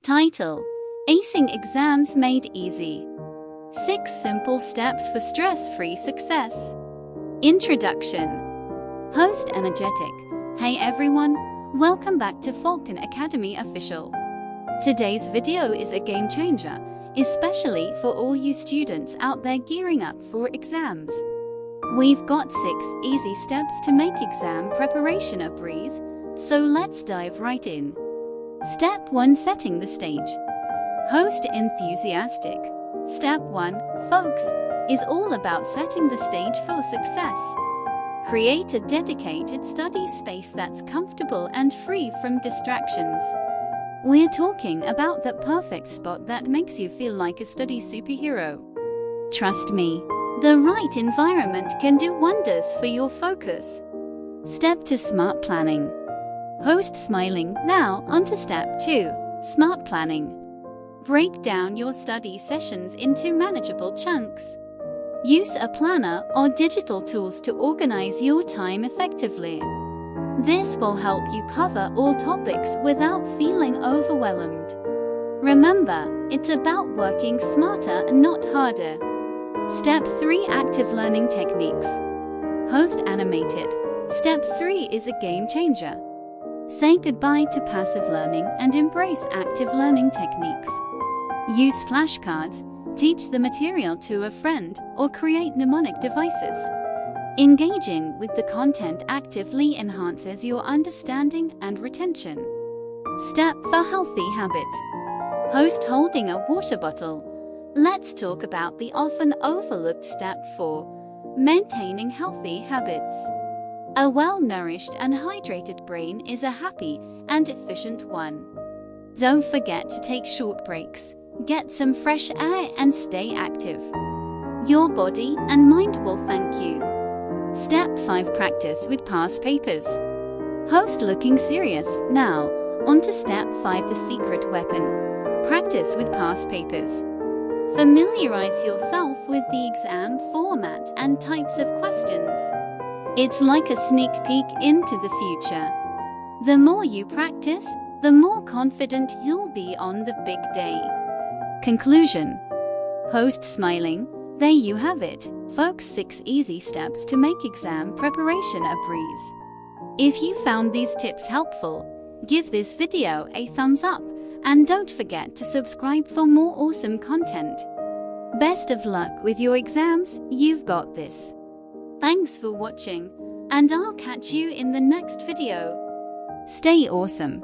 Title: Acing Exams Made Easy. 6 Simple Steps for Stress-Free Success. Introduction. Host Energetic. Hey everyone, welcome back to Falcon Academy Official. Today's video is a game changer, especially for all you students out there gearing up for exams. We've got 6 easy steps to make exam preparation a breeze, so let's dive right in. Step 1: Setting the stage. Host Enthusiastic. Step 1, folks, is all about setting the stage for success. Create a dedicated study space that's comfortable and free from distractions. We're talking about that perfect spot that makes you feel like a study superhero. Trust me, the right environment can do wonders for your focus. Step 2: Smart Planning. Host smiling. Now, onto step 2, smart planning. Break down your study sessions into manageable chunks. Use a planner or digital tools to organize your time effectively. This will help you cover all topics without feeling overwhelmed. Remember, it's about working smarter and not harder. Step 3: Active Learning Techniques. Host Animated. Step 3 is a game changer. Say goodbye to passive learning and embrace active learning techniques. Use flashcards, teach the material to a friend, or create mnemonic devices. Engaging with the content actively enhances your understanding and retention. Step 4: Healthy Habit. Host Holding a water bottle. Let's talk about the often overlooked step 4, maintaining healthy habits. A well-nourished and hydrated brain is a happy and efficient one. Don't forget to take short breaks, get some fresh air, and stay active. Your body and mind will thank you. Step 5: Practice with past papers. Host looking serious. Now, onto step 5, the secret weapon. Practice with past papers. Familiarize yourself with the exam format and types of questions. It's like a sneak peek into the future. The more you practice, the more confident you'll be on the big day. Conclusion. Host smiling. There you have it, folks, 6 easy steps to make exam preparation a breeze. If you found these tips helpful, give this video a thumbs up and don't forget to subscribe for more awesome content. Best of luck with your exams, you've got this. Thanks for watching, and I'll catch you in the next video. Stay awesome.